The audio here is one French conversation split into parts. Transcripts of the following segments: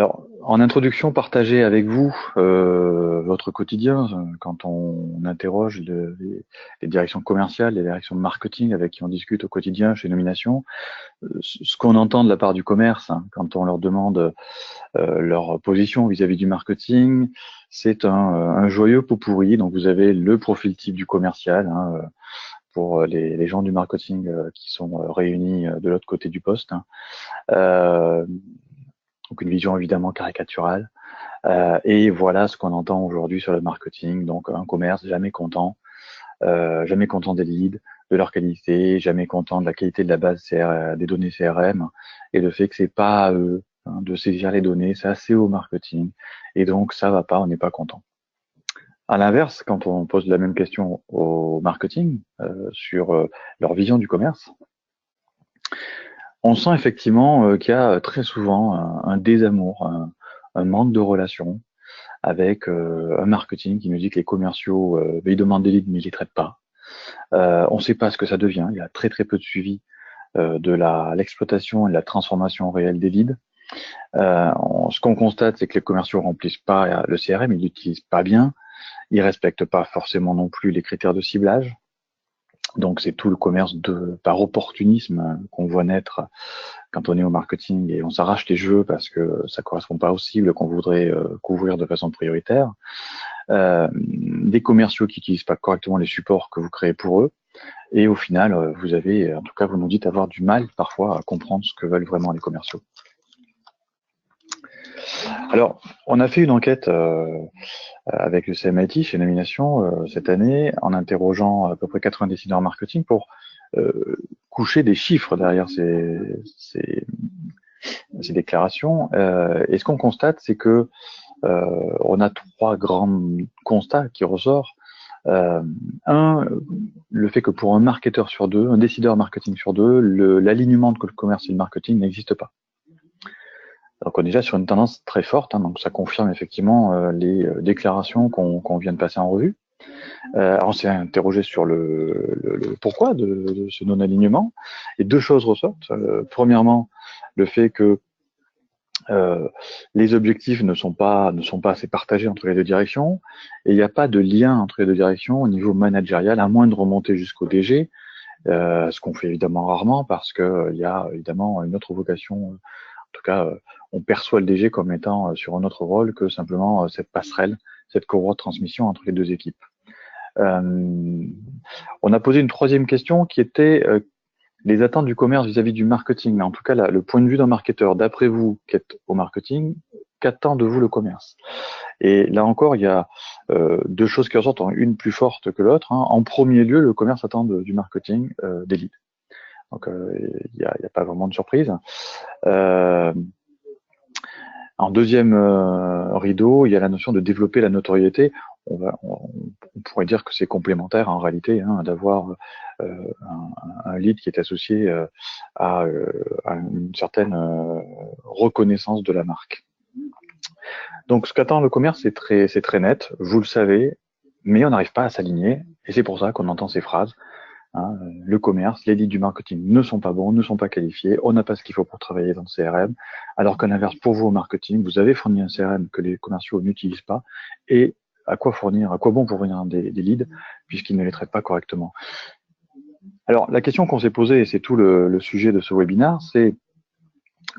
Alors, en introduction, partagez avec vous votre quotidien quand on interroge les directions commerciales, les directions de marketing avec qui on discute au quotidien chez Nomination, ce qu'on entend de la part du commerce quand on leur demande leur position vis-à-vis du marketing, c'est un joyeux pot pourri. Donc, vous avez le profil type du commercial pour les gens du marketing qui sont réunis de l'autre côté du poste. Euh, donc, une vision évidemment caricaturale. Et voilà ce qu'on entend aujourd'hui sur le marketing. Donc un commerce jamais content des leads, de leur qualité, jamais content de la qualité de la base des données CRM et le fait que c'est pas à eux de saisir les données, c'est assez au marketing. Et donc ça va pas, on n'est pas content. À l'inverse, quand on pose la même question au marketing sur leur vision du commerce, on sent effectivement qu'il y a très souvent un désamour, un manque de relation, avec un marketing qui nous dit que les commerciaux, ils demandent des leads mais ils les traitent pas. On ne sait pas ce que ça devient. Il y a très très peu de suivi de l'exploitation et de la transformation réelle des leads. Ce qu'on constate, c'est que les commerciaux remplissent pas le CRM, ils l'utilisent pas bien, ils respectent pas forcément non plus les critères de ciblage. Donc c'est tout le commerce par opportunisme qu'on voit naître quand on est au marketing et on s'arrache les cheveux parce que ça correspond pas aux cibles qu'on voudrait couvrir de façon prioritaire. Des commerciaux qui n'utilisent pas correctement les supports que vous créez pour eux. Et au final, vous avez, en tout cas, vous nous dites avoir du mal parfois à comprendre ce que veulent vraiment les commerciaux. Alors, on a fait une enquête avec le CMIT chez Nomination cette année en interrogeant à peu près 80 décideurs marketing pour coucher des chiffres derrière ces déclarations. Et ce qu'on constate, c'est que on a trois grands constats qui ressortent. Un, le fait que pour un marketeur sur deux, un décideur marketing sur deux, l'alignement entre le commerce et le marketing n'existe pas. Donc on est déjà sur une tendance très forte, donc ça confirme effectivement les déclarations qu'on vient de passer en revue. On s'est interrogé sur le pourquoi de ce non-alignement, et deux choses ressortent. Premièrement, le fait que les objectifs ne sont pas assez partagés entre les deux directions, et il n'y a pas de lien entre les deux directions au niveau managérial, à moins de remonter jusqu'au DG, ce qu'on fait évidemment rarement parce que il y a évidemment une autre vocation. En tout cas, on perçoit le DG comme étant sur un autre rôle que simplement cette passerelle, cette courroie de transmission entre les deux équipes. On a posé une troisième question qui était les attentes du commerce vis-à-vis du marketing. En tout cas, le point de vue d'un marketeur, d'après vous, qui êtes au marketing, qu'attend de vous le commerce? Et là encore, il y a deux choses qui ressortent, une plus forte que l'autre. En premier lieu, le commerce attend du marketing des leads. Donc, il n'y a pas vraiment de surprise. En deuxième rideau, il y a la notion de développer la notoriété. On pourrait dire que c'est complémentaire en réalité d'avoir un lead qui est associé à une certaine reconnaissance de la marque. Donc ce qu'attend le commerce, c'est très net, vous le savez, mais on n'arrive pas à s'aligner, et c'est pour ça qu'on entend ces phrases. Le commerce, les leads du marketing ne sont pas bons, ne sont pas qualifiés, on n'a pas ce qu'il faut pour travailler dans le CRM, alors qu'à l'inverse, pour vous au marketing, vous avez fourni un CRM que les commerciaux n'utilisent pas, et à quoi bon fournir des leads, puisqu'ils ne les traitent pas correctement. Alors, la question qu'on s'est posée, et c'est tout le sujet de ce webinaire, c'est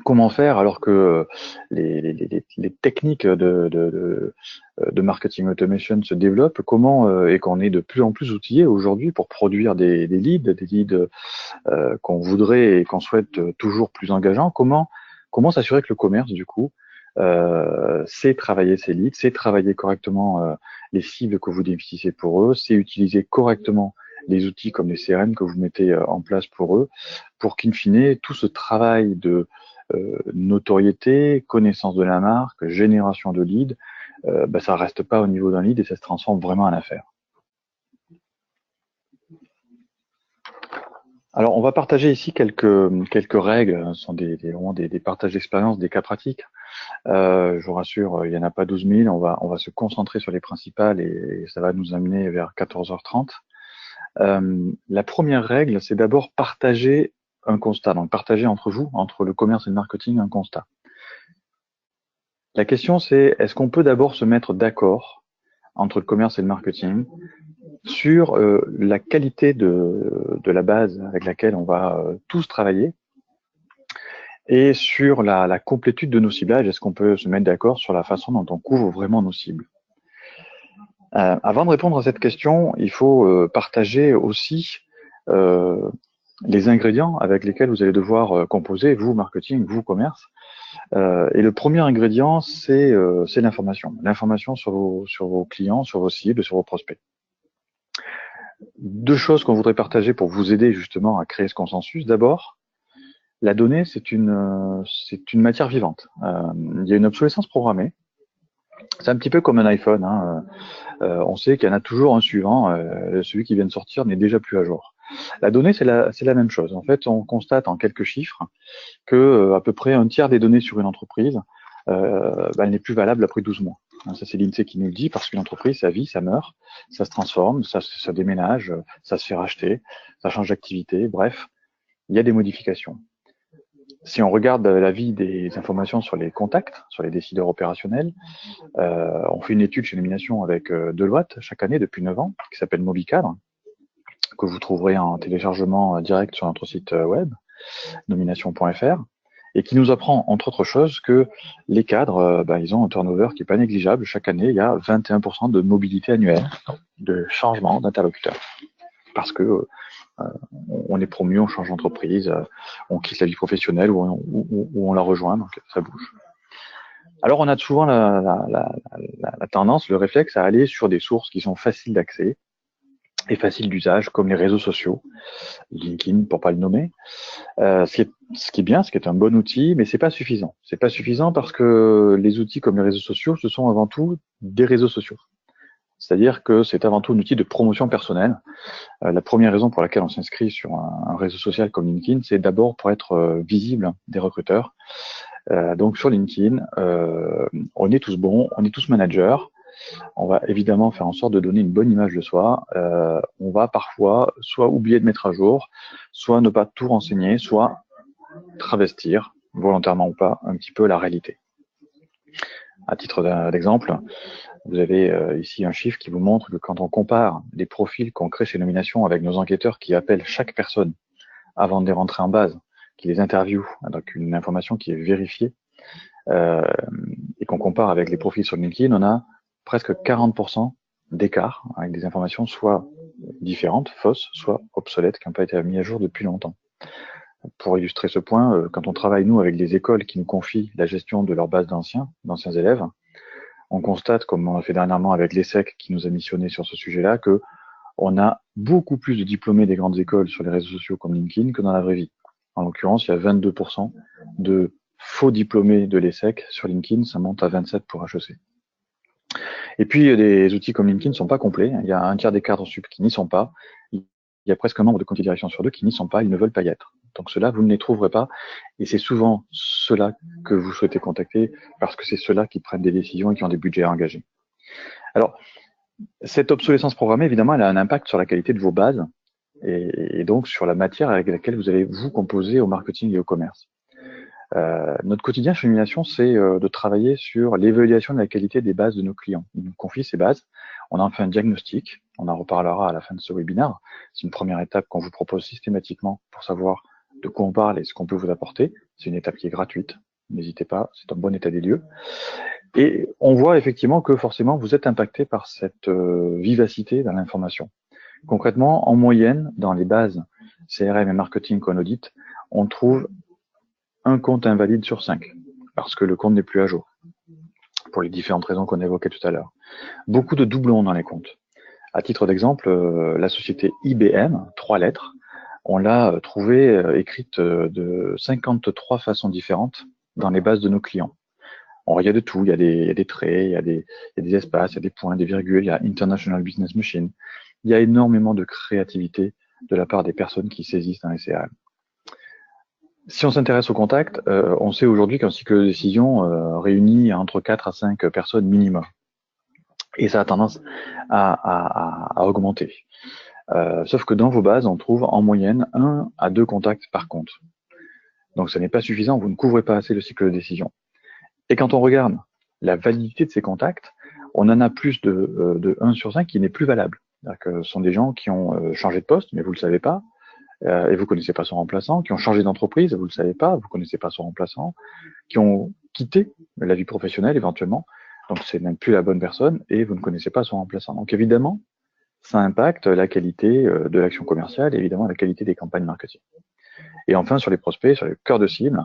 comment faire alors que les techniques de marketing automation se développent, et qu'on est de plus en plus outillé aujourd'hui pour produire des leads qu'on voudrait et qu'on souhaite toujours plus engageants. Comment s'assurer que le commerce, du coup, sait travailler ses leads, sait travailler correctement les cibles que vous définissez pour eux, sait utiliser correctement les outils comme les CRM que vous mettez en place pour eux, pour qu'in fine, tout ce travail de notoriété, connaissance de la marque, génération de leads, ça reste pas au niveau d'un lead et ça se transforme vraiment en affaire. Alors, on va partager ici quelques règles. Ce sont vraiment des partages d'expérience, des cas pratiques. Je vous rassure, il n'y en a pas 12 000. On va se concentrer sur les principales et ça va nous amener vers 14h30. La première règle, c'est d'abord partager un constat. Donc, partager entre vous, entre le commerce et le marketing, un constat. La question, c'est est-ce qu'on peut d'abord se mettre d'accord entre le commerce et le marketing sur la qualité de la base avec laquelle on va tous travailler et sur la complétude de nos ciblages. Est-ce qu'on peut se mettre d'accord sur la façon dont on couvre vraiment nos cibles? Avant de répondre à cette question, il faut partager aussi les ingrédients avec lesquels vous allez devoir composer, vous marketing, vous commerce. Et le premier ingrédient, c'est l'information. L'information sur vos clients, sur vos cibles, sur vos prospects. Deux choses qu'on voudrait partager pour vous aider justement à créer ce consensus. D'abord, la donnée, c'est une matière vivante. Il y a une obsolescence programmée. C'est un petit peu comme un iPhone. Hein. On sait qu'il y en a toujours un suivant. Celui qui vient de sortir n'est déjà plus à jour. La donnée, c'est la même chose. En fait, on constate en quelques chiffres que à peu près un tiers des données sur une entreprise, elle n'est plus valable après 12 mois. Ça, c'est l'INSEE qui nous le dit, parce qu'une entreprise, ça vit, ça meurt, ça se transforme, ça déménage, ça se fait racheter, ça change d'activité, bref, il y a des modifications. Si on regarde la vie des informations sur les contacts, sur les décideurs opérationnels, on fait une étude chez Nomination avec Deloitte chaque année depuis 9 ans, qui s'appelle Mobicadre, que vous trouverez en téléchargement direct sur notre site web, nomination.fr, et qui nous apprend, entre autres choses, que les cadres, ils ont un turnover qui n'est pas négligeable. Chaque année, il y a 21% de mobilité annuelle, de changement d'interlocuteur. Parce que on est promu, on change d'entreprise, on quitte la vie professionnelle ou on la rejoint, donc ça bouge. Alors, on a souvent la tendance, le réflexe à aller sur des sources qui sont faciles d'accès et faciles d'usage, comme les réseaux sociaux, LinkedIn pour pas le nommer. Ce qui est bien, ce qui est un bon outil, mais c'est pas suffisant. C'est pas suffisant parce que les outils comme les réseaux sociaux, ce sont avant tout des réseaux sociaux. C'est-à-dire que c'est avant tout un outil de promotion personnelle. La première raison pour laquelle on s'inscrit sur un réseau social comme LinkedIn, c'est d'abord pour être visible des recruteurs. Donc sur LinkedIn, on est tous bons, on est tous managers. On va évidemment faire en sorte de donner une bonne image de soi. On va parfois soit oublier de mettre à jour, soit ne pas tout renseigner, soit travestir, volontairement ou pas, un petit peu la réalité. À titre d'exemple, vous avez ici un chiffre qui vous montre que quand on compare les profils qu'on crée chez Nomination avec nos enquêteurs qui appellent chaque personne avant de les rentrer en base, qui les interviewent, donc une information qui est vérifiée, et qu'on compare avec les profils sur LinkedIn, on a presque 40% d'écart avec des informations soit différentes, fausses, soit obsolètes, qui n'ont pas été mises à jour depuis longtemps. Pour illustrer ce point, quand on travaille, nous, avec des écoles qui nous confient la gestion de leur base d'anciens élèves, on constate, comme on a fait dernièrement avec l'ESSEC qui nous a missionné sur ce sujet-là, que on a beaucoup plus de diplômés des grandes écoles sur les réseaux sociaux comme LinkedIn que dans la vraie vie. En l'occurrence, il y a 22% de faux diplômés de l'ESSEC sur LinkedIn, ça monte à 27 pour HEC. Et puis, des outils comme LinkedIn ne sont pas complets. Il y a un tiers des cadres sup qui n'y sont pas. Il y a presque un nombre de comités de direction sur 2 qui n'y sont pas, ils ne veulent pas y être. Donc ceux-là, vous ne les trouverez pas. Et c'est souvent ceux-là que vous souhaitez contacter parce que c'est ceux-là qui prennent des décisions et qui ont des budgets à engager. Alors, cette obsolescence programmée, évidemment, elle a un impact sur la qualité de vos bases et donc sur la matière avec laquelle vous allez vous composer au marketing et au commerce. Notre quotidien chez Nomination, c'est de travailler sur l'évaluation de la qualité des bases de nos clients. Ils nous confient ces bases, on en fait un diagnostic, on en reparlera à la fin de ce webinaire. C'est une première étape qu'on vous propose systématiquement pour savoir de quoi on parle et ce qu'on peut vous apporter. C'est une étape qui est gratuite, n'hésitez pas, c'est un bon état des lieux. Et on voit effectivement que forcément vous êtes impacté par cette vivacité dans l'information. Concrètement, en moyenne, dans les bases CRM et marketing qu'on audite, on trouve un compte invalide sur 5, parce que le compte n'est plus à jour, pour les différentes raisons qu'on évoquait tout à l'heure. Beaucoup de doublons dans les comptes. À titre d'exemple, la société IBM, 3 lettres, on l'a trouvée écrite de 53 façons différentes dans les bases de nos clients. Alors, il y a de tout, il y a des traits, il y a des espaces, il y a des points, des virgules, il y a International Business Machine. Il y a énormément de créativité de la part des personnes qui saisissent dans les CRM. Si on s'intéresse au contact, on sait aujourd'hui qu'un cycle de décision réunit entre 4 à 5 personnes minimum. Et ça a tendance à augmenter. Sauf que dans vos bases, on trouve en moyenne 1 à 2 contacts par compte. Donc ça n'est pas suffisant, vous ne couvrez pas assez le cycle de décision. Et quand on regarde la validité de ces contacts, on en a plus de 1 sur 5 qui n'est plus valable. C'est-à-dire que ce sont des gens qui ont changé de poste, mais vous ne le savez pas, et vous ne connaissez pas son remplaçant, qui ont changé d'entreprise, vous ne le savez pas, vous ne connaissez pas son remplaçant, qui ont quitté la vie professionnelle éventuellement, donc c'est même plus la bonne personne, et vous ne connaissez pas son remplaçant. Donc évidemment, ça impacte la qualité de l'action commerciale et évidemment la qualité des campagnes marketing. Et enfin, sur les prospects, sur les cœurs de cible,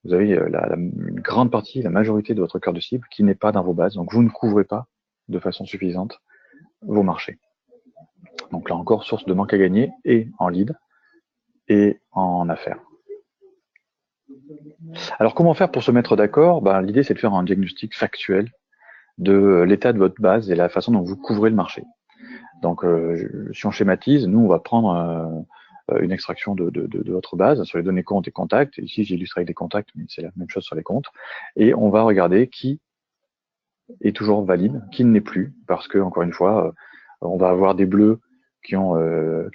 vous avez une grande partie, la majorité de votre cœur de cible qui n'est pas dans vos bases, donc vous ne couvrez pas de façon suffisante vos marchés. Donc là encore, source de manque à gagner et en lead et en affaires. Alors comment faire pour se mettre d'accord? L'idée c'est de faire un diagnostic factuel de l'état de votre base et la façon dont vous couvrez le marché. Donc si on schématise, nous on va prendre une extraction de votre base sur les données comptes et contacts. Ici j'illustre avec des contacts, mais c'est la même chose sur les comptes. Et on va regarder qui est toujours valide, qui ne l'est plus, parce que encore une fois, on va avoir des bleus qui ont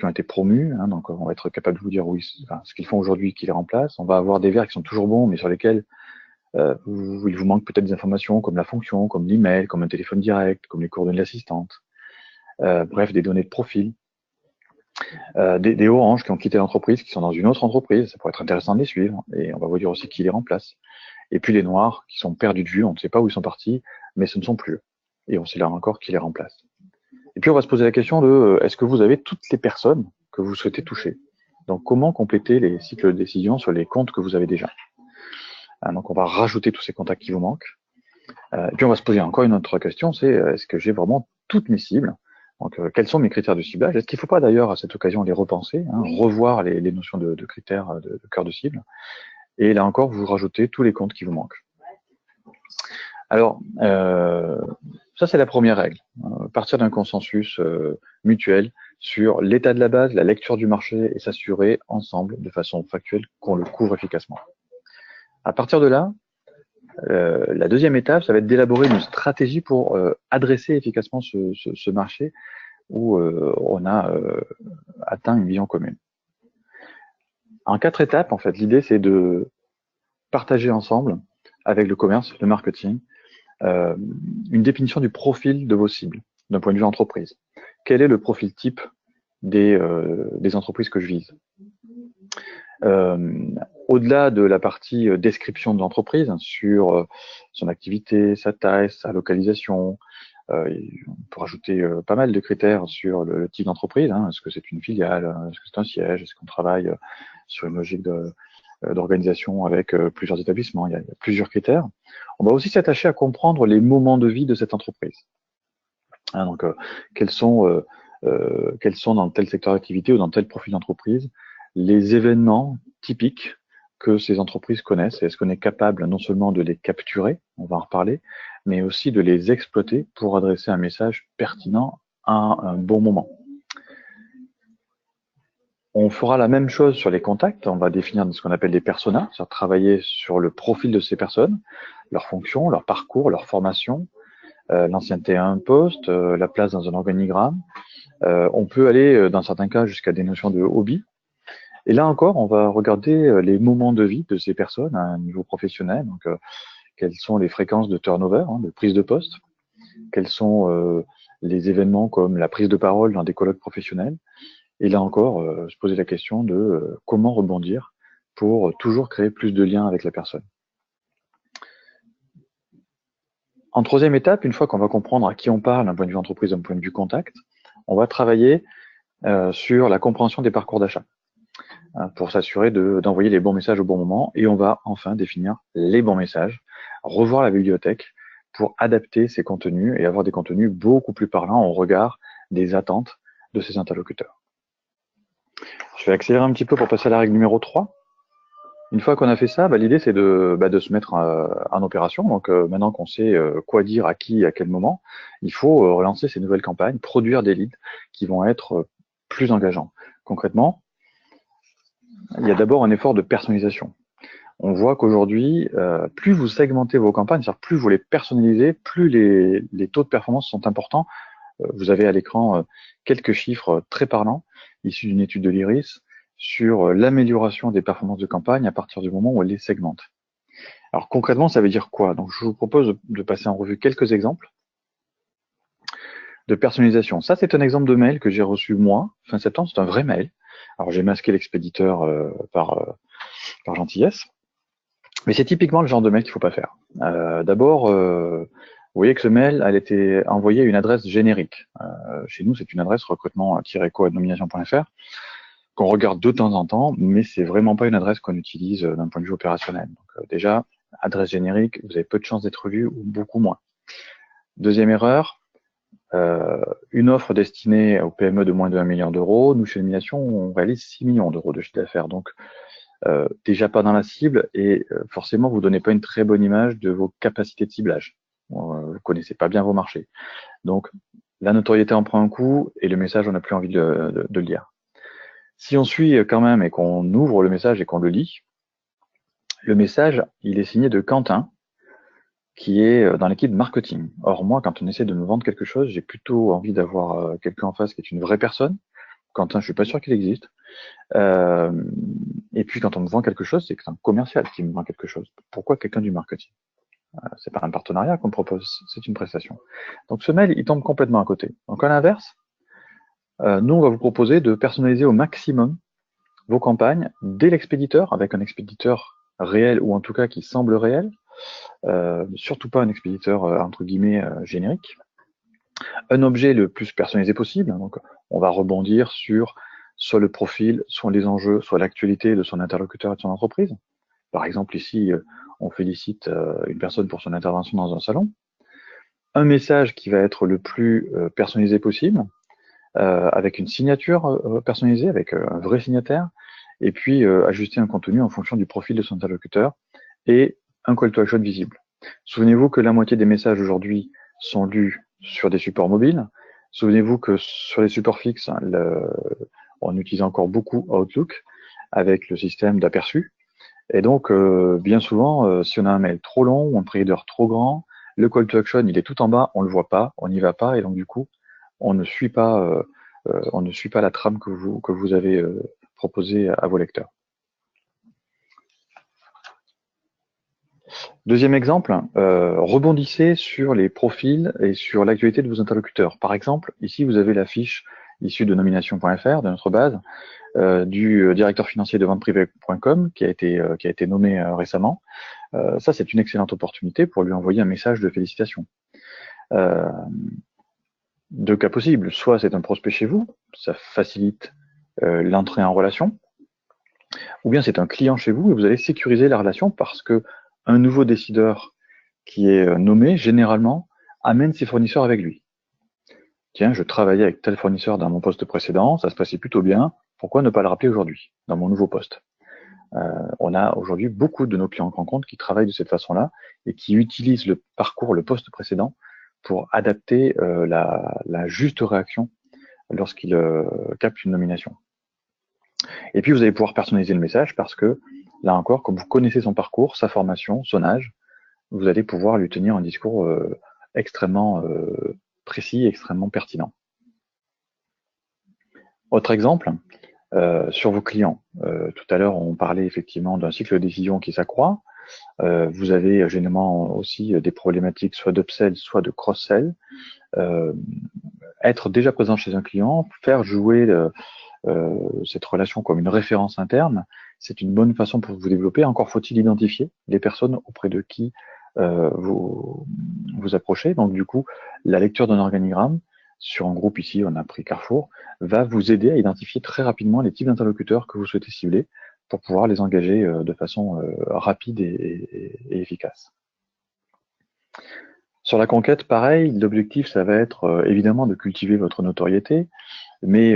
été promus, hein, donc on va être capable de vous dire oui, ce qu'ils font aujourd'hui, qui les remplacent. On va avoir des verts qui sont toujours bons, mais sur lesquels il vous manque peut-être des informations comme la fonction, comme l'email, comme un téléphone direct, comme les coordonnées de l'assistante, bref, des données de profil. Des oranges qui ont quitté l'entreprise, qui sont dans une autre entreprise, ça pourrait être intéressant de les suivre, et on va vous dire aussi qui les remplace. Et puis les noirs qui sont perdus de vue, on ne sait pas où ils sont partis, mais ce ne sont plus eux. Et on sait là encore qui les remplace. Et puis on va se poser la question de est-ce que vous avez toutes les personnes que vous souhaitez toucher? Donc comment compléter les cycles de décision sur les comptes que vous avez déjà? Donc on va rajouter tous ces contacts qui vous manquent. Et puis on va se poser encore une autre question, c'est est-ce que j'ai vraiment toutes mes cibles? Donc quels sont mes critères de ciblage? Est-ce qu'il ne faut pas d'ailleurs à cette occasion les repenser, hein, revoir les notions de critères de cœur de cible? Et là encore, vous rajoutez tous les comptes qui vous manquent. Alors, ça c'est la première règle. Partir d'un consensus mutuel sur l'état de la base, la lecture du marché et s'assurer ensemble de façon factuelle qu'on le couvre efficacement. À partir de là, la deuxième étape, ça va être d'élaborer une stratégie pour adresser efficacement ce marché où on a atteint une vision commune. En 4 étapes, en fait, l'idée c'est de partager ensemble avec le commerce, le marketing, une définition du profil de vos cibles d'un point de vue entreprise. Quel est le profil type des entreprises que je vise? Au-delà de la partie description de l'entreprise, hein, sur son activité, sa taille, sa localisation, on peut rajouter pas mal de critères sur le type d'entreprise. Hein. Est-ce que c'est une filiale? Est-ce que c'est un siège? Est-ce qu'on travaille sur une logique d'organisation avec plusieurs établissements? Il y a plusieurs critères. On va aussi s'attacher à comprendre les moments de vie de cette entreprise. Hein, donc, quels sont dans tel secteur d'activité ou dans tel profil d'entreprise les événements typiques que ces entreprises connaissent, et est-ce qu'on est capable non seulement de les capturer, on va en reparler, mais aussi de les exploiter pour adresser un message pertinent à un bon moment. On fera la même chose sur les contacts, on va définir ce qu'on appelle des personas, c'est-à-dire travailler sur le profil de ces personnes, leurs fonctions, leur parcours, leur formation, l'ancienneté à un poste, la place dans un organigramme. On peut aller, dans certains cas, jusqu'à des notions de hobby. Et là encore, on va regarder les moments de vie de ces personnes à un niveau professionnel. Donc, quelles sont les fréquences de turnover, hein, de prise de poste? Quels sont les événements comme la prise de parole dans des colloques professionnels? Et là encore, se poser la question de comment rebondir pour toujours créer plus de liens avec la personne. En troisième étape, une fois qu'on va comprendre à qui on parle d'un point de vue entreprise, d'un point de vue contact, on va travailler sur la compréhension des parcours d'achat pour s'assurer d'envoyer les bons messages au bon moment. Et on va enfin définir les bons messages, revoir la bibliothèque pour adapter ces contenus et avoir des contenus beaucoup plus parlants au regard des attentes de ces interlocuteurs. Je vais accélérer un petit peu pour passer à la règle numéro 3. Une fois qu'on a fait ça, l'idée c'est de se mettre en opération. Donc maintenant qu'on sait quoi dire à qui, à quel moment, il faut relancer ces nouvelles campagnes, produire des leads qui vont être plus engageants. Concrètement, il y a d'abord un effort de personnalisation. On voit qu'aujourd'hui, plus vous segmentez vos campagnes, c'est-à-dire plus vous les personnalisez, plus les taux de performance sont importants. Vous avez à l'écran quelques chiffres très parlants, issus d'une étude de l'IRIS, sur l'amélioration des performances de campagne à partir du moment où elle les segmente. Alors concrètement, ça veut dire quoi? Donc je vous propose de passer en revue quelques exemples de personnalisation. Ça, c'est un exemple de mail que j'ai reçu moi, fin septembre, c'est un vrai mail. Alors j'ai masqué l'expéditeur par gentillesse, mais c'est typiquement le genre de mail qu'il ne faut pas faire. D'abord, vous voyez que ce mail, elle était envoyée à une adresse générique. Chez nous, c'est une adresse recrutement-co@nomination.fr qu'on regarde de temps en temps, mais c'est vraiment pas une adresse qu'on utilise d'un point de vue opérationnel. Donc déjà, adresse générique, vous avez peu de chances d'être vu ou beaucoup moins. Deuxième erreur, une offre destinée aux PME de moins de 1 million d'euros. Nous, chez Nomination, on réalise 6 millions d'euros de chiffre d'affaires. Donc, déjà pas dans la cible et forcément, vous donnez pas une très bonne image de vos capacités de ciblage. Vous connaissez pas bien vos marchés. Donc, la notoriété en prend un coup et le message, on n'a plus envie de le lire. Si on suit quand même et qu'on ouvre le message et qu'on le lit, le message, il est signé de Quentin, qui est dans l'équipe marketing. Or, moi, quand on essaie de me vendre quelque chose, j'ai plutôt envie d'avoir quelqu'un en face qui est une vraie personne. Quentin, je suis pas sûr qu'il existe. Et puis, quand on me vend quelque chose, c'est que c'est un commercial qui me vend quelque chose. Pourquoi quelqu'un du marketing? C'est pas un partenariat qu'on me propose, c'est une prestation. Donc, ce mail, il tombe complètement à côté. Donc, à l'inverse, nous, on va vous proposer de personnaliser au maximum vos campagnes dès l'expéditeur, avec un expéditeur réel ou en tout cas qui semble réel, surtout pas un expéditeur entre guillemets générique. Un objet le plus personnalisé possible, donc on va rebondir sur soit le profil, soit les enjeux, soit l'actualité de son interlocuteur et de son entreprise. Par exemple, ici, on félicite une personne pour son intervention dans un salon. Un message qui va être le plus personnalisé possible, avec une signature personnalisée, avec un vrai signataire, et puis ajuster un contenu en fonction du profil de son interlocuteur, et un call to action visible. Souvenez-vous que la moitié des messages aujourd'hui sont lus sur des supports mobiles. Souvenez-vous que sur les supports fixes, on utilise encore beaucoup Outlook avec le système d'aperçu. Et donc, bien souvent, si on a un mail trop long ou un pre-header trop grand, le call to action, il est tout en bas, on le voit pas, on n'y va pas, et donc du coup, on ne suit pas la trame que vous avez proposée à vos lecteurs. Deuxième exemple, rebondissez sur les profils et sur l'actualité de vos interlocuteurs. Par exemple, ici, vous avez la fiche issue de nomination.fr, de notre base, du directeur financier de venteprivée.com qui a été nommé récemment. Ça, c'est une excellente opportunité pour lui envoyer un message de félicitations. Deux cas possibles, soit c'est un prospect chez vous, ça facilite l'entrée en relation, ou bien c'est un client chez vous et vous allez sécuriser la relation parce que un nouveau décideur qui est nommé, généralement, amène ses fournisseurs avec lui. Tiens, je travaillais avec tel fournisseur dans mon poste précédent, ça se passait plutôt bien, pourquoi ne pas le rappeler aujourd'hui, dans mon nouveau poste? On a aujourd'hui beaucoup de nos clients en compte qui travaillent de cette façon-là et qui utilisent le parcours, le poste précédent, pour adapter la juste réaction lorsqu'ils captent une nomination. Et puis, vous allez pouvoir personnaliser le message parce que, là encore, comme vous connaissez son parcours, sa formation, son âge, vous allez pouvoir lui tenir un discours extrêmement précis, extrêmement pertinent. Autre exemple, sur vos clients. Tout à l'heure, on parlait effectivement d'un cycle de décision qui s'accroît. Vous avez généralement aussi des problématiques soit d'upsell, soit de cross-sell. Être déjà présent chez un client, faire jouer cette relation comme une référence interne, c'est une bonne façon pour vous développer. Encore faut-il identifier les personnes auprès de qui vous approchez. Donc du coup, la lecture d'un organigramme sur un groupe ici, on a pris Carrefour, va vous aider à identifier très rapidement les types d'interlocuteurs que vous souhaitez cibler pour pouvoir les engager de façon rapide et efficace. Sur la conquête, pareil, l'objectif, ça va être évidemment de cultiver votre notoriété, mais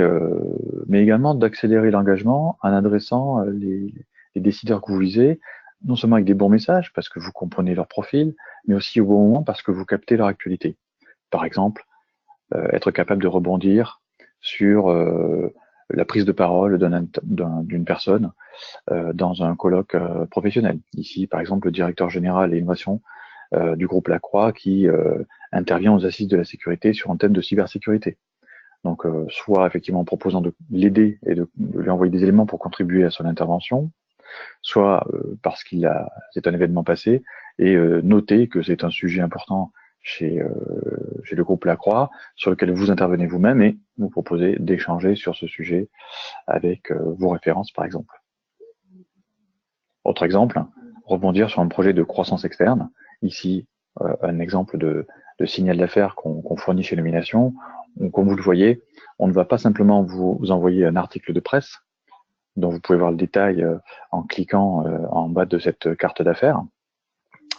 également d'accélérer l'engagement en adressant les décideurs que vous visez, non seulement avec des bons messages, parce que vous comprenez leur profil, mais aussi au bon moment parce que vous captez leur actualité. Par exemple, être capable de rebondir sur la prise de parole d'une personne dans un colloque professionnel. Ici, par exemple, le directeur général et innovation du groupe Lacroix qui intervient aux assises de la sécurité sur un thème de cybersécurité. Donc, soit effectivement en proposant de l'aider et de lui envoyer des éléments pour contribuer à son intervention, soit parce c'est un événement passé, et noter que c'est un sujet important chez le groupe Lacroix, sur lequel vous intervenez vous-même et vous proposez d'échanger sur ce sujet avec vos références, par exemple. Autre exemple, rebondir sur un projet de croissance externe. Ici, un exemple de signal d'affaires qu'on fournit chez Nomination. Comme vous le voyez, on ne va pas simplement vous envoyer un article de presse, dont vous pouvez voir le détail en cliquant en bas de cette carte d'affaires,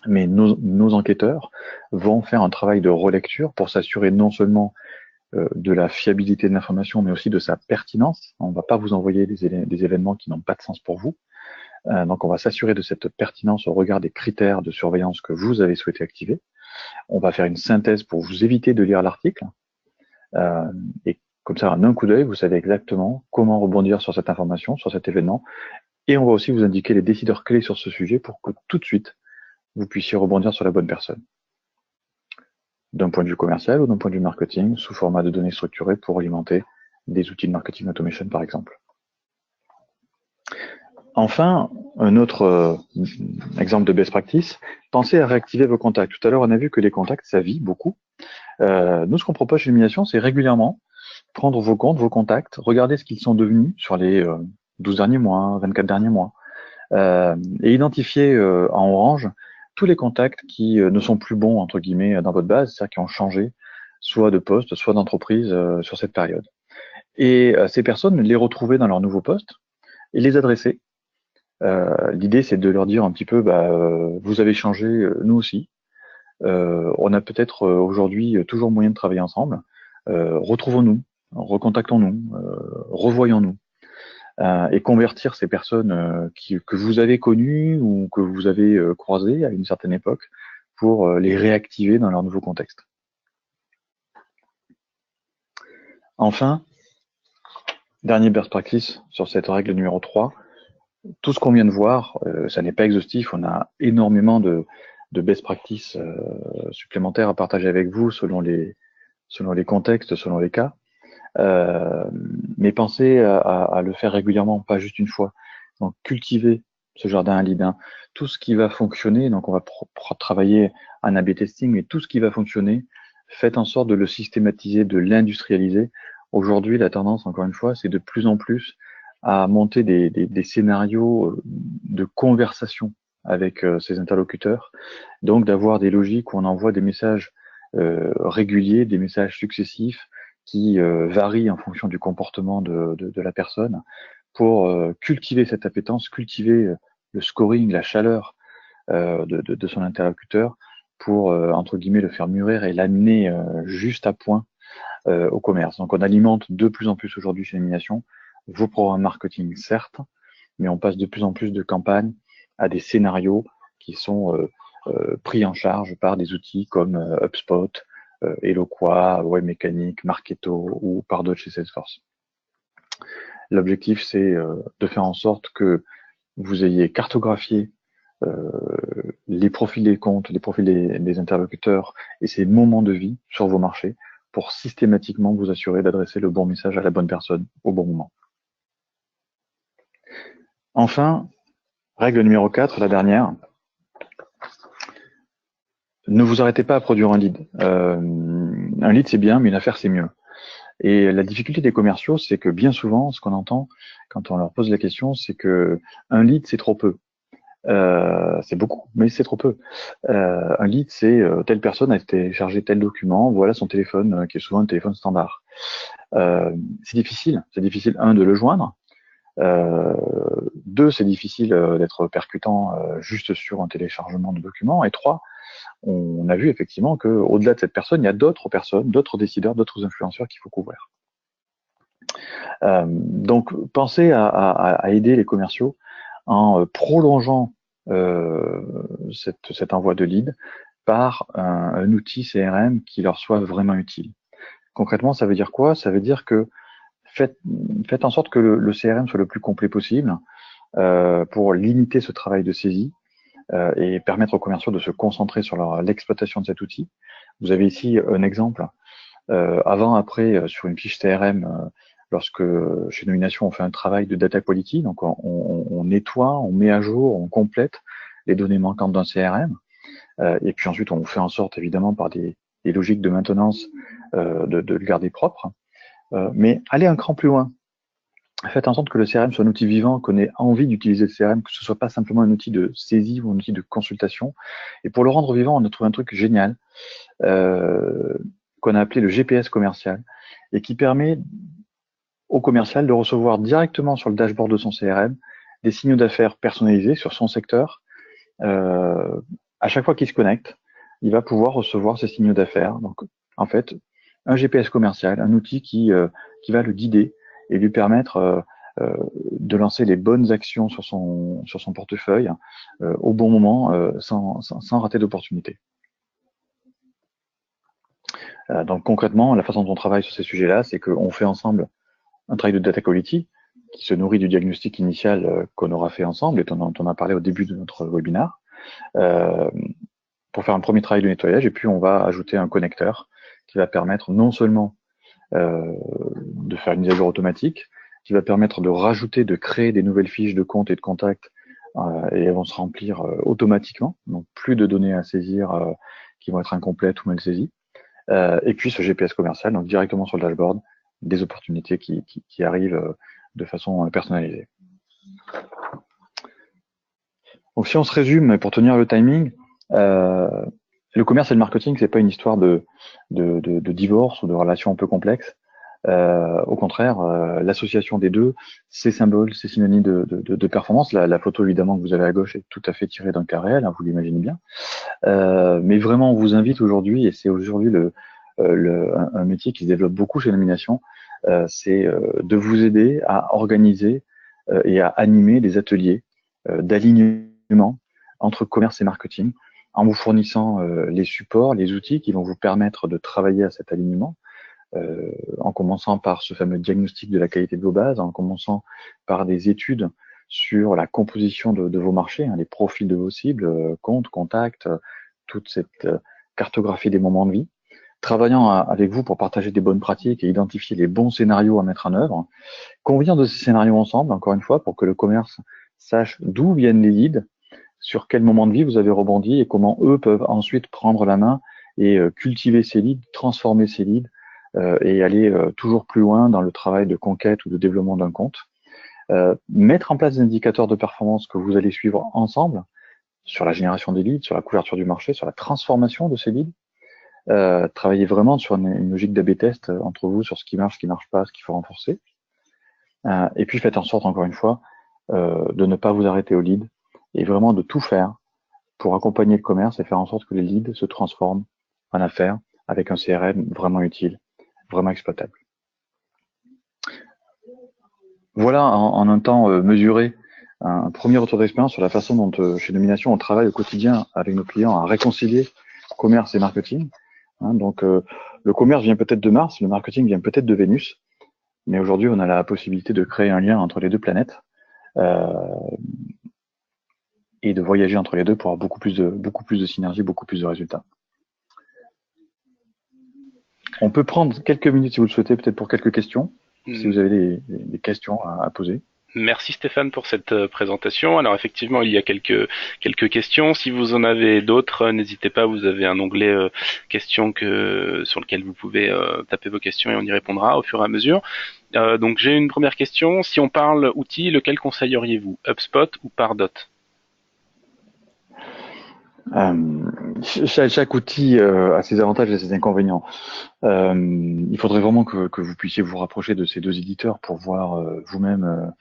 mais nos enquêteurs vont faire un travail de relecture pour s'assurer non seulement de la fiabilité de l'information, mais aussi de sa pertinence. On ne va pas vous envoyer des événements qui n'ont pas de sens pour vous. Donc on va s'assurer de cette pertinence au regard des critères de surveillance que vous avez souhaité activer. On va faire une synthèse pour vous éviter de lire l'article. Et comme ça, en un coup d'œil, vous savez exactement comment rebondir sur cette information, sur cet événement. Et on va aussi vous indiquer les décideurs clés sur ce sujet pour que tout de suite, vous puissiez rebondir sur la bonne personne. D'un point de vue commercial ou d'un point de vue marketing, sous format de données structurées pour alimenter des outils de marketing automation, par exemple. Enfin, un autre exemple de best practice, pensez à réactiver vos contacts. Tout à l'heure, on a vu que les contacts, ça vit beaucoup. Nous, ce qu'on propose chez Nomination, c'est régulièrement prendre vos comptes, vos contacts, regarder ce qu'ils sont devenus sur les 12 derniers mois, 24 derniers mois, et identifier en orange tous les contacts qui ne sont plus bons, entre guillemets, dans votre base, c'est-à-dire qui ont changé, soit de poste, soit d'entreprise sur cette période. Et ces personnes, les retrouver dans leur nouveau poste et les adresser. L'idée, c'est de leur dire un petit peu, vous avez changé, nous aussi. On a peut-être aujourd'hui toujours moyen de travailler ensemble. Retrouvons-nous, recontactons-nous, revoyons-nous. Et convertir ces personnes que vous avez connues ou que vous avez croisées à une certaine époque pour les réactiver dans leur nouveau contexte. Enfin, dernier best practice sur cette règle numéro 3, tout ce qu'on vient de voir, ça n'est pas exhaustif, on a énormément de best practices supplémentaires à partager avec vous selon les contextes, selon les cas. Mais pensez à le faire régulièrement, pas juste une fois. Donc cultivez ce jardin à lead. Tout ce qui va fonctionner, donc on va travailler un A/B testing, mais tout ce qui va fonctionner, faites en sorte de le systématiser, de l'industrialiser. Aujourd'hui, la tendance, encore une fois, c'est de plus en plus à monter des scénarios de conversation avec ses interlocuteurs, donc d'avoir des logiques où on envoie des messages réguliers, des messages successifs, qui varie en fonction du comportement de la personne pour cultiver cette appétence, cultiver le scoring, la chaleur de son interlocuteur pour, entre guillemets, le faire mûrir et l'amener juste à point au commerce. Donc on alimente de plus en plus aujourd'hui chez Nomination vos programmes marketing, certes, mais on passe de plus en plus de campagnes à des scénarios qui sont pris en charge par des outils comme HubSpot, Eloqua, Webmecanic, Marketo ou par d'autres chez Salesforce. L'objectif, c'est de faire en sorte que vous ayez cartographié les profils des comptes, les profils des interlocuteurs et ces moments de vie sur vos marchés pour systématiquement vous assurer d'adresser le bon message à la bonne personne au bon moment. Enfin, règle numéro 4, la dernière. Ne vous arrêtez pas à produire un lead. Un lead, c'est bien, mais une affaire, c'est mieux. Et la difficulté des commerciaux, c'est que bien souvent, ce qu'on entend quand on leur pose la question, c'est que un lead, c'est trop peu. C'est beaucoup, mais c'est trop peu. Un lead, c'est telle personne a téléchargé tel document, voilà son téléphone, qui est souvent un téléphone standard. C'est difficile, de le joindre. 2, c'est difficile d'être percutant juste sur un téléchargement de documents. Et 3, on a vu effectivement qu'au-delà de cette personne, il y a d'autres personnes, d'autres décideurs, d'autres influenceurs qu'il faut couvrir. Donc, pensez à aider les commerciaux en prolongeant cet envoi de lead par un outil CRM qui leur soit vraiment utile. Concrètement, ça veut dire quoi? Ça veut dire que faites en sorte que le CRM soit le plus complet possible pour limiter ce travail de saisie et permettre aux commerciaux de se concentrer sur l'exploitation de cet outil. Vous avez ici un exemple avant-après sur une fiche CRM lorsque chez Nomination on fait un travail de data quality, donc on nettoie, on met à jour, on complète les données manquantes d'un CRM, et puis ensuite on fait en sorte évidemment par des logiques de maintenance de le garder propre, mais aller un cran plus loin. Faites en sorte que le CRM soit un outil vivant, qu'on ait envie d'utiliser le CRM, que ce soit pas simplement un outil de saisie ou un outil de consultation. Et pour le rendre vivant, on a trouvé un truc génial qu'on a appelé le GPS commercial et qui permet au commercial de recevoir directement sur le dashboard de son CRM des signaux d'affaires personnalisés sur son secteur. À chaque fois qu'il se connecte, il va pouvoir recevoir ces signaux d'affaires. Donc, en fait, un GPS commercial, un outil qui va le guider et lui permettre de lancer les bonnes actions sur son portefeuille au bon moment, sans rater d'opportunité. Donc concrètement, la façon dont on travaille sur ces sujets-là, c'est qu'on fait ensemble un travail de data quality qui se nourrit du diagnostic initial qu'on aura fait ensemble et dont on a parlé au début de notre webinaire, pour faire un premier travail de nettoyage, et puis on va ajouter un connecteur qui va permettre non seulement de faire une mise à jour automatique, qui va permettre de rajouter, de créer des nouvelles fiches de compte et de contact, et elles vont se remplir automatiquement, donc plus de données à saisir qui vont être incomplètes ou mal saisies, et puis ce GPS commercial, donc directement sur le dashboard, des opportunités qui arrivent de façon personnalisée. Donc si on se résume, pour tenir le timing, le commerce et le marketing, c'est pas une histoire de divorce ou de relation un peu complexe. Au contraire, l'association des deux, c'est symbole, c'est synonyme de performance. La photo évidemment que vous avez à gauche est tout à fait tirée d'un cas réel, hein, vous l'imaginez bien. Mais vraiment, on vous invite aujourd'hui, et c'est aujourd'hui un métier qui se développe beaucoup chez Nomination, c'est de vous aider à organiser et à animer des ateliers d'alignement entre commerce et marketing, en vous fournissant les supports, les outils qui vont vous permettre de travailler à cet alignement, en commençant par ce fameux diagnostic de la qualité de vos bases, en commençant par des études sur la composition de vos marchés, hein, les profils de vos cibles, comptes, contacts, toute cette cartographie des moments de vie, travaillant avec vous pour partager des bonnes pratiques et identifier les bons scénarios à mettre en œuvre, convenir de ces scénarios ensemble, encore une fois, pour que le commerce sache d'où viennent les leads, sur quel moment de vie vous avez rebondi et comment eux peuvent ensuite prendre la main et cultiver ces leads, transformer ces leads et aller toujours plus loin dans le travail de conquête ou de développement d'un compte. Mettre en place des indicateurs de performance que vous allez suivre ensemble sur la génération des leads, sur la couverture du marché, sur la transformation de ces leads. Travailler vraiment sur une logique d'A/B test entre vous sur ce qui marche pas, ce qu'il faut renforcer. Et puis faites en sorte, encore une fois, de ne pas vous arrêter aux leads et vraiment de tout faire pour accompagner le commerce et faire en sorte que les leads se transforment en affaires avec un CRM vraiment utile, vraiment exploitable. Voilà en un temps mesuré un premier retour d'expérience sur la façon dont chez Nomination on travaille au quotidien avec nos clients à réconcilier commerce et marketing. Hein, donc le commerce vient peut-être de Mars, le marketing vient peut-être de Vénus, mais aujourd'hui on a la possibilité de créer un lien entre les deux planètes et de voyager entre les deux pour avoir beaucoup plus de synergie, beaucoup plus de résultats. On peut prendre quelques minutes si vous le souhaitez, peut-être pour quelques questions, si vous avez des questions à poser. Merci Stéphane pour cette présentation. Alors effectivement, il y a quelques questions. Si vous en avez d'autres, n'hésitez pas. Vous avez un onglet questions sur lequel vous pouvez taper vos questions et on y répondra au fur et à mesure. Donc j'ai une première question. Si on parle outils, lequel conseilleriez-vous, HubSpot ou Pardot? Chaque outil a ses avantages et ses inconvénients. Il faudrait vraiment que vous puissiez vous rapprocher de ces deux éditeurs pour voir vous-même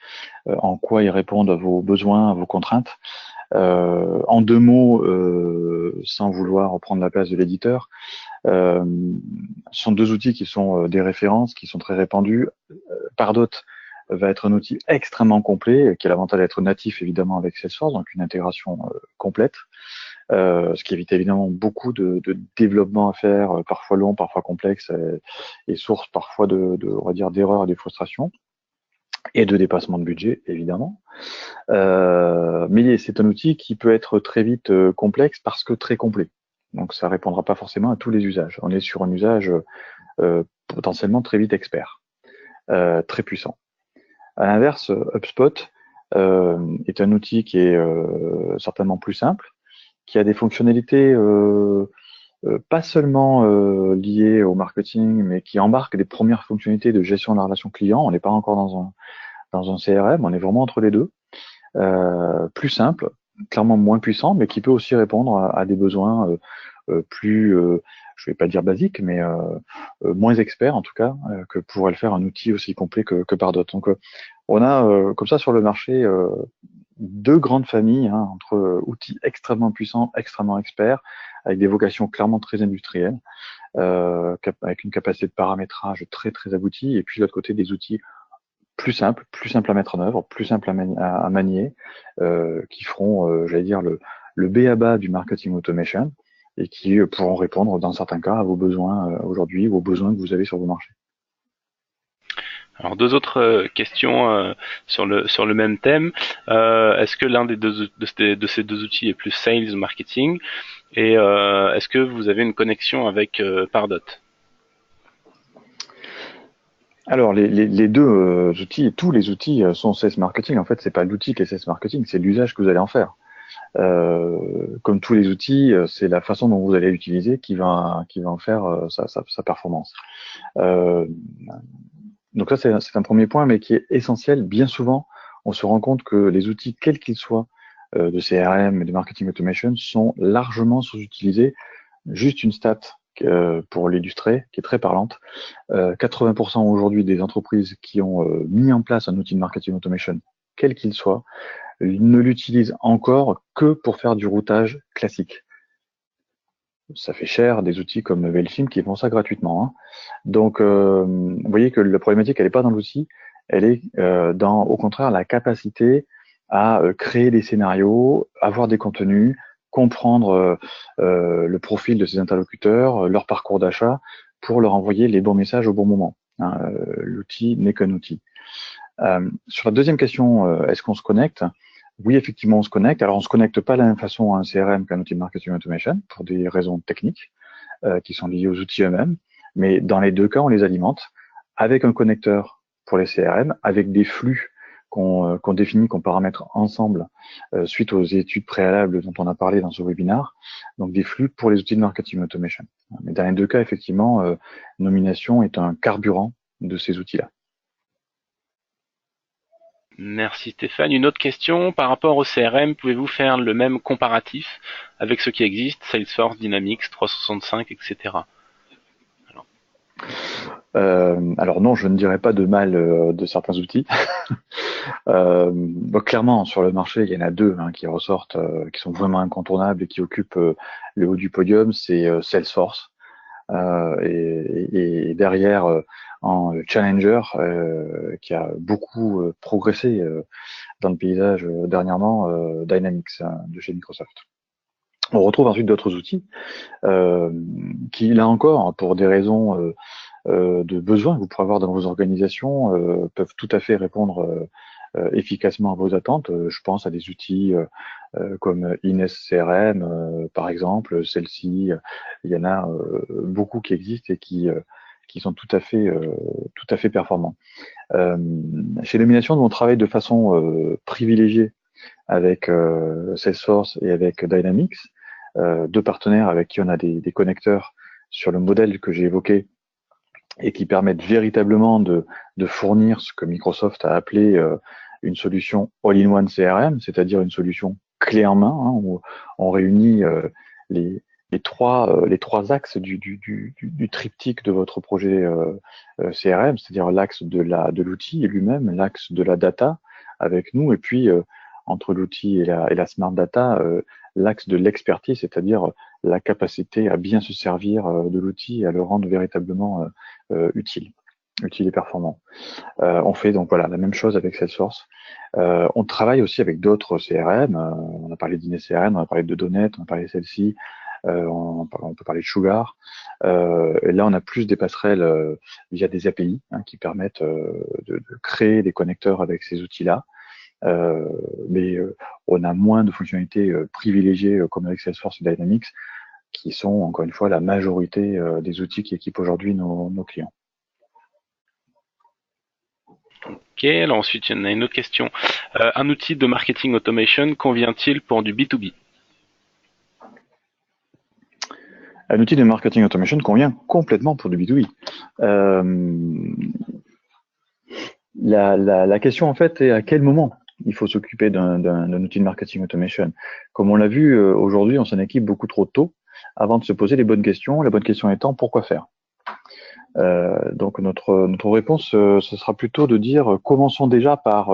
en quoi ils répondent à vos besoins, à vos contraintes. En deux mots, sans vouloir prendre la place de l'éditeur, ce sont deux outils qui sont des références, qui sont très répandus. Pardot va être un outil extrêmement complet, qui a l'avantage d'être natif évidemment avec Salesforce, donc une intégration complète. Ce qui évite évidemment beaucoup de développement à faire, parfois long, parfois complexe, et source parfois on va dire, d'erreurs et de frustrations, et de dépassement de budget, évidemment. Mais c'est un outil qui peut être très vite complexe parce que très complet. Donc ça répondra pas forcément à tous les usages. On est sur un usage potentiellement très vite expert. très puissant. À l'inverse, HubSpot est un outil qui est certainement plus simple, qui a des fonctionnalités pas seulement liées au marketing, mais qui embarque des premières fonctionnalités de gestion de la relation client. On n'est pas encore dans un CRM, on est vraiment entre les deux. Plus simple, clairement moins puissant, mais qui peut aussi répondre à des besoins plus, je vais pas dire basiques, mais moins experts en tout cas, que pourrait le faire un outil aussi complet que Pardot. Donc on a comme ça sur le marché deux grandes familles entre outils extrêmement puissants, extrêmement experts, avec des vocations clairement très industrielles, avec une capacité de paramétrage très très aboutie, et puis de l'autre côté des outils plus simples à mettre en œuvre, plus simples à manier, qui feront, j'allais dire, le b.a.-ba du marketing automation et qui pourront répondre dans certains cas à vos besoins aujourd'hui ou aux besoins que vous avez sur vos marchés. Alors deux autres questions sur le même thème. Est-ce que l'un de ces deux outils est plus sales ou marketing? Et est-ce que vous avez une connexion avec Pardot? Alors les deux outils, tous les outils sont sales marketing. En fait, c'est pas l'outil qui est sales marketing, c'est l'usage que vous allez en faire. Comme tous les outils, c'est la façon dont vous allez l'utiliser qui va en faire sa performance. Donc ça, c'est un premier point, mais qui est essentiel. Bien souvent, on se rend compte que les outils, quels qu'ils soient, de CRM et de marketing automation, sont largement sous-utilisés. Juste une stat pour l'illustrer, qui est très parlante. 80% aujourd'hui des entreprises qui ont mis en place un outil de marketing automation, quel qu'il soit, ne l'utilisent encore que pour faire du routage classique. Ça fait cher des outils comme Mailchimp qui font ça gratuitement. Donc, vous voyez que la problématique, elle n'est pas dans l'outil, elle est dans, au contraire, la capacité à créer des scénarios, avoir des contenus, comprendre le profil de ses interlocuteurs, leur parcours d'achat, pour leur envoyer les bons messages au bon moment. L'outil n'est qu'un outil. Sur la deuxième question, est-ce qu'on se connecte? Oui, effectivement, on se connecte. Alors, on se connecte pas de la même façon à un CRM qu'un outil de marketing automation pour des raisons techniques qui sont liées aux outils eux-mêmes. Mais dans les deux cas, on les alimente avec un connecteur pour les CRM, avec des flux qu'on définit, qu'on paramètre ensemble suite aux études préalables dont on a parlé dans ce webinaire. Donc, des flux pour les outils de marketing automation. Mais dans les deux cas, effectivement, Nomination est un carburant de ces outils-là. Merci Stéphane. Une autre question par rapport au CRM, pouvez-vous faire le même comparatif avec ce qui existe, Salesforce, Dynamics, 365, etc. Alors non, je ne dirais pas de mal de certains outils. Donc clairement, sur le marché, il y en a deux qui ressortent, qui sont vraiment incontournables et qui occupent le haut du podium, c'est Salesforce. Et derrière, en challenger, qui a beaucoup progressé dans le paysage dernièrement, Dynamics de chez Microsoft. On retrouve ensuite d'autres outils qui, là encore, pour des raisons de besoins que vous pourrez avoir dans vos organisations, peuvent tout à fait répondre efficacement à vos attentes. Je pense à des outils comme Ines CRM, par exemple. Celle-ci, il y en a beaucoup qui existent et qui sont tout à fait performants. Chez Nomination, nous on travaille de façon privilégiée avec Salesforce et avec Dynamics, deux partenaires avec qui on a des connecteurs sur le modèle que j'ai évoqué et qui permettent véritablement de fournir ce que Microsoft a appelé une solution all-in-one CRM, c'est-à-dire une solution clé en main, où on réunit les trois axes du triptyque de votre projet CRM, c'est-à-dire l'axe de l'outil lui-même, l'axe de la data avec nous, et puis entre l'outil et la smart data, l'axe de l'expertise, c'est-à-dire la capacité à bien se servir de l'outil et à le rendre véritablement utile et performant. On fait donc voilà la même chose avec Salesforce. On travaille aussi avec d'autres CRM. On a parlé d'Ines CRM, on a parlé de Donnet, on a parlé de celle-ci. On peut parler de Sugar. Et là, on a plus des passerelles via des API qui permettent de créer des connecteurs avec ces outils-là. Mais on a moins de fonctionnalités privilégiées comme avec Salesforce et Dynamics, qui sont encore une fois la majorité des outils qui équipent aujourd'hui nos clients. Ok, alors ensuite il y en a une autre question. Un outil de marketing automation convient-il pour du B2B? Un outil de marketing automation convient complètement pour du B2B. La question en fait est à quel moment il faut s'occuper d'un outil de marketing automation. Comme on l'a vu aujourd'hui, on s'en équipe beaucoup trop tôt avant de se poser les bonnes questions. La bonne question étant pourquoi faire. Donc notre réponse, ce sera plutôt de dire commençons déjà par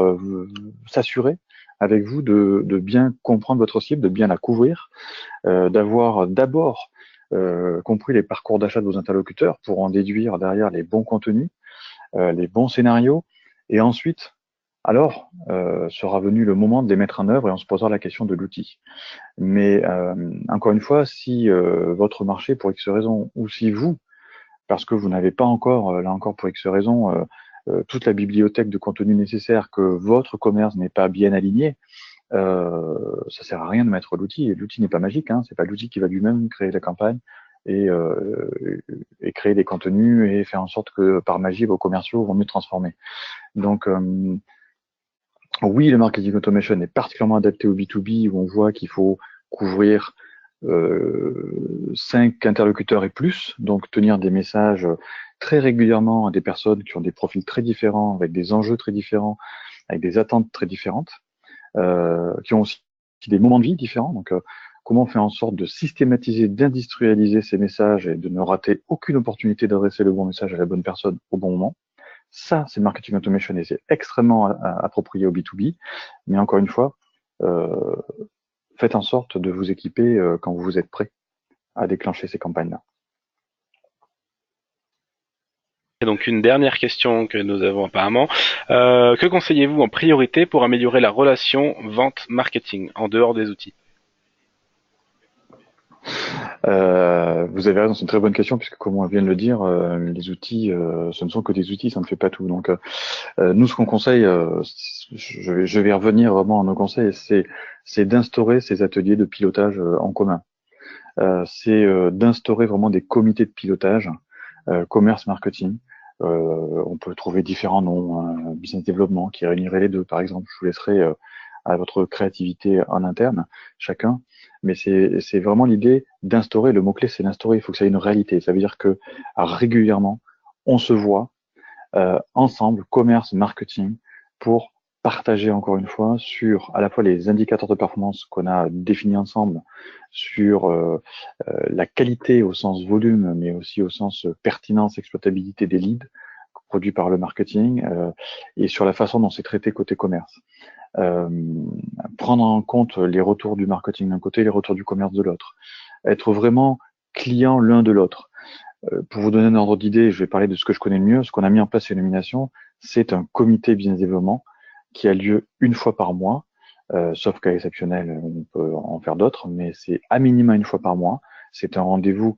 s'assurer avec vous de bien comprendre votre cible, de bien la couvrir, d'avoir d'abord compris les parcours d'achat de vos interlocuteurs pour en déduire derrière les bons contenus, les bons scénarios, et ensuite, alors, sera venu le moment de les mettre en œuvre et on se posera la question de l'outil. Mais encore une fois, si votre marché, pour X raison, ou si vous, parce que vous n'avez pas encore, là encore pour X raison, toute la bibliothèque de contenu nécessaire, que votre commerce n'est pas bien aligné, ça sert à rien de mettre l'outil. Et l'outil n'est pas magique, hein, c'est pas l'outil qui va lui-même créer la campagne et, et créer des contenus et faire en sorte que par magie vos commerciaux vont mieux transformer. Donc oui, le marketing automation est particulièrement adapté au B2B où on voit qu'il faut couvrir 5 interlocuteurs et plus, donc tenir des messages très régulièrement à des personnes qui ont des profils très différents, avec des enjeux très différents, avec des attentes très différentes, qui ont aussi des moments de vie différents. Donc, comment on fait en sorte de systématiser, d'industrialiser ces messages et de ne rater aucune opportunité d'adresser le bon message à la bonne personne au bon moment. Ça, c'est le marketing automation et c'est extrêmement approprié au B2B. Mais encore une fois, faites en sorte de vous équiper quand vous êtes prêt à déclencher ces campagnes-là. Et donc une dernière question que nous avons apparemment. Que conseillez-vous en priorité pour améliorer la relation vente-marketing en dehors des outils? Vous avez raison, c'est une très bonne question puisque comme on vient de le dire, les outils, ce ne sont que des outils, ça ne fait pas tout. Donc nous, ce qu'on conseille, je vais revenir vraiment à nos conseils, c'est d'instaurer ces ateliers de pilotage en commun. C'est d'instaurer vraiment des comités de pilotage, commerce marketing. On peut trouver différents noms, business développement qui réunirait les deux, par exemple. Je vous laisserai à votre créativité en interne, chacun. Mais c'est vraiment l'idée d'instaurer. Le mot-clé, c'est d'instaurer. Il faut que ça ait une réalité. Ça veut dire que régulièrement, on se voit ensemble, commerce, marketing, pour partager encore une fois sur à la fois les indicateurs de performance qu'on a définis ensemble, sur la qualité au sens volume, mais aussi au sens pertinence, exploitabilité des leads produits par le marketing, et sur la façon dont c'est traité côté commerce. Prendre en compte les retours du marketing d'un côté, les retours du commerce de l'autre. Être vraiment client l'un de l'autre. Pour vous donner un ordre d'idée, je vais parler de ce que je connais le mieux. Ce qu'on a mis en place chez Illumination, c'est un comité business développement qui a lieu une fois par mois, sauf cas exceptionnel, on peut en faire d'autres, mais c'est à minima une fois par mois. C'est un rendez-vous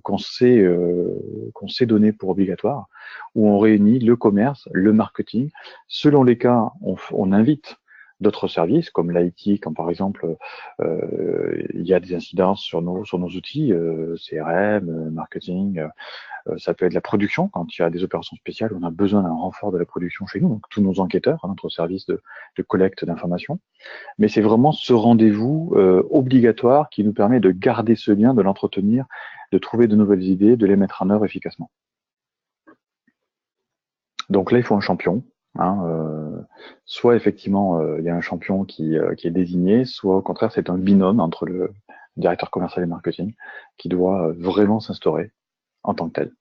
qu'on s'est donné pour obligatoire, où on réunit le commerce, le marketing. Selon les cas, on invite d'autres services comme l'IT, quand par exemple il y a des incidences sur nos outils, CRM, marketing, ça peut être la production, quand il y a des opérations spéciales, on a besoin d'un renfort de la production chez nous, donc tous nos enquêteurs, notre service de collecte d'informations. Mais c'est vraiment ce rendez-vous obligatoire qui nous permet de garder ce lien, de l'entretenir, de trouver de nouvelles idées, de les mettre en œuvre efficacement. Donc là, il faut un champion. Soit effectivement, il y a un champion qui est désigné, soit au contraire, c'est un binôme entre le directeur commercial et marketing qui doit vraiment s'instaurer en tant que tel.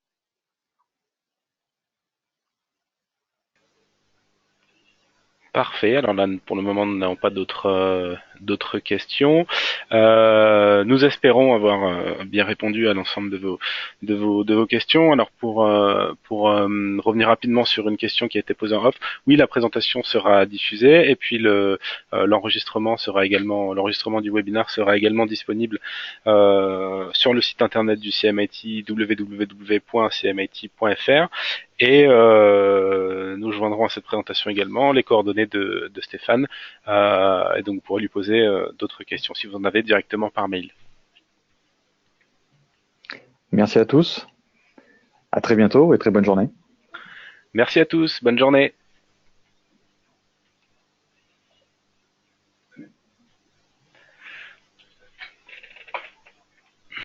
Parfait. Alors là, pour le moment, nous n'avons pas d'autres questions. Nous espérons avoir bien répondu à l'ensemble de vos questions. Alors pour revenir rapidement sur une question qui a été posée en off, oui, la présentation sera diffusée et puis l'enregistrement du webinaire sera également disponible sur le site internet du CMIT, www.cmit.fr. Et nous joindrons à cette présentation également les coordonnées de Stéphane, et donc vous pourrez lui poser d'autres questions si vous en avez directement par mail. Merci à tous, à très bientôt et très bonne journée. Merci à tous, bonne journée.